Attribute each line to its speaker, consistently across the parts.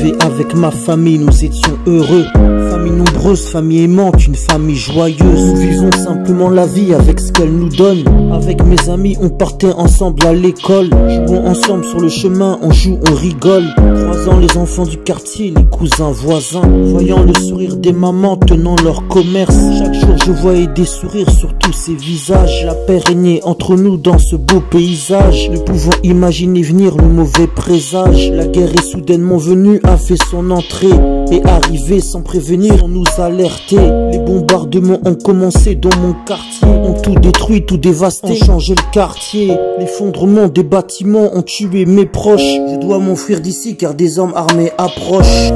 Speaker 1: vivais avec ma famille, nous étions heureux. Famille nombreuse, famille aimante, une famille joyeuse. Nous vivons simplement la vie avec ce qu'elle nous donne. Avec mes amis, on partait ensemble à l'école. Jouons ensemble sur le chemin, on joue, on rigole. Croisant les enfants du quartier, les cousins voisins. Voyant le sourire des mamans tenant leur commerce. Chaque jour je voyais des sourires sur tous ces visages. La paix régnait entre nous dans ce beau paysage. Ne pouvant imaginer venir le mauvais présage. La guerre est soudainement venue, a fait son entrée. Et arrivé sans prévenir, on nous alertait. Les bombardements ont commencé dans mon quartier. Ont tout détruit, tout dévasté, ont changé le quartier. L'effondrement des bâtiments ont tué mes proches. Je dois m'enfuir d'ici car des hommes armés approchent.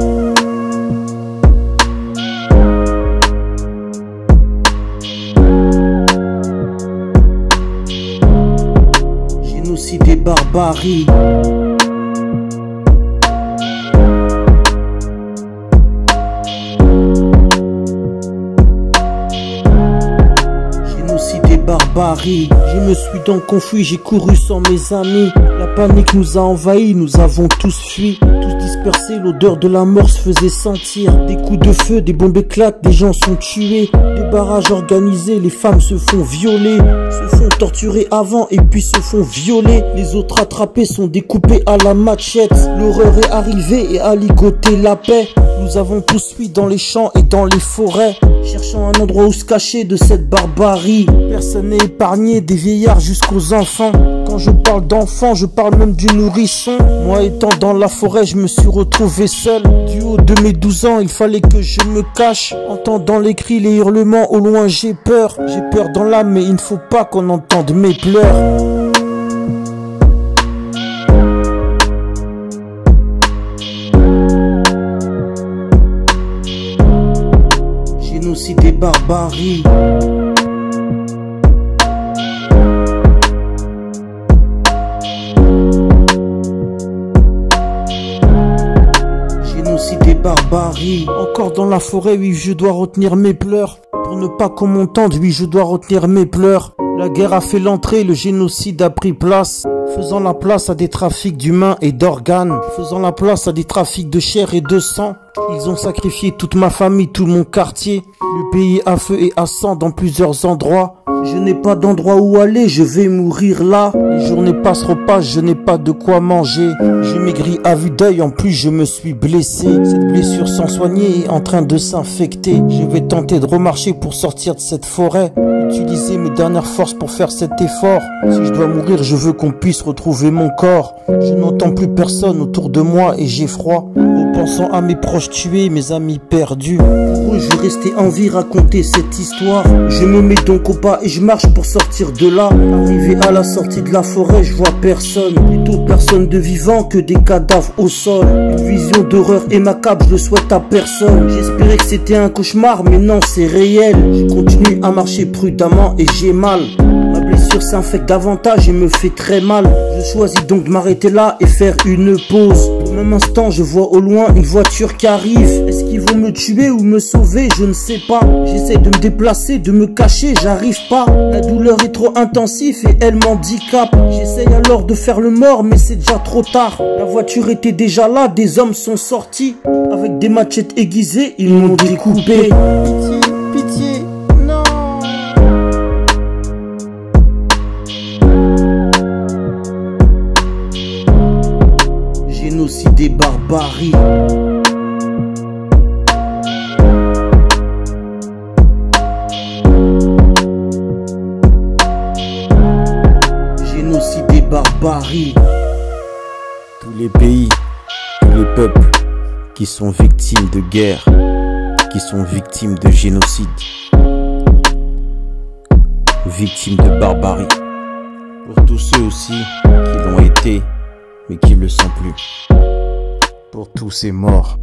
Speaker 1: Génocide et barbarie. Barbarie. Je me suis donc enfui, j'ai couru sans mes amis. La panique nous a envahis, nous avons tous fui. Tous dispersés, l'odeur de la mort se faisait sentir. Des coups de feu, des bombes éclatent, des gens sont tués. Des barrages organisés, les femmes se font violer. Se font torturer avant et puis se font violer. Les autres attrapés sont découpés à la machette. L'horreur est arrivée et a ligoté la paix. Nous avons tous fui dans les champs et dans les forêts, cherchant un endroit où se cacher de cette barbarie. Personne n'est épargné, des vieillards jusqu'aux enfants. Quand je parle d'enfants, je parle même du nourrisson. Moi étant dans la forêt, je me suis retrouvé seul. Du haut de mes 12 ans, il fallait que je me cache. Entendant les cris, les hurlements, au loin j'ai peur. J'ai peur dans l'âme, mais il ne faut pas qu'on entende mes pleurs. Génocide et barbarie. Génocide et barbarie. Encore dans la forêt, oui, je dois retenir mes pleurs. Pour ne pas qu'on m'entende, oui, je dois retenir mes pleurs. La guerre a fait l'entrée, le génocide a pris place, faisant la place à des trafics d'humains et d'organes, faisant la place à des trafics de chair et de sang. Ils ont sacrifié toute ma famille, tout mon quartier. Le pays à feu et à sang dans plusieurs endroits. Je n'ai pas d'endroit où aller, je vais mourir là. Les journées passeront pas, je n'ai pas de quoi manger. Je maigris à vue d'œil, en plus je me suis blessé. Cette blessure sans soigner est en train de s'infecter. Je vais tenter de remarcher pour sortir de cette forêt. Utiliser mes dernières forces pour faire cet effort. Si je dois mourir, je veux qu'on puisse retrouver mon corps. Je n'entends plus personne autour de moi et j'ai froid. En pensant à mes proches tués, mes amis perdus. Pour eux, je vais rester en vie, raconter cette histoire. Je me mets donc au pas et je marche pour sortir de là. Arrivé à la sortie de la forêt, je vois personne. Plutôt personne de vivant que des cadavres au sol. Une vision d'horreur et macabre, je le souhaite à personne. J'espérais que c'était un cauchemar, mais non, c'est réel. Je continue à marcher prudemment et j'ai mal. Ma blessure s'infecte davantage et me fait très mal. Je choisis donc de m'arrêter là et faire une pause. Au même instant, je vois au loin une voiture qui arrive. Est-ce qu'ils vont me tuer ou me sauver? Je ne sais pas. J'essaie de me déplacer, de me cacher, j'arrive pas. La douleur est trop intensive et elle m'handicape. J'essaye alors de faire le mort, mais c'est déjà trop tard. La voiture était déjà là, des hommes sont sortis. Avec des machettes aiguisées, ils m'ont découpé. Pitié, pitié, non. Génocide et barbarie. Génocide et barbarie.
Speaker 2: Tous les pays, tous les peuples qui sont victimes de guerre, qui sont victimes de génocide, victimes de barbarie. Pour tous ceux aussi qui l'ont été, mais qui ne le sont plus. Pour tous ces morts.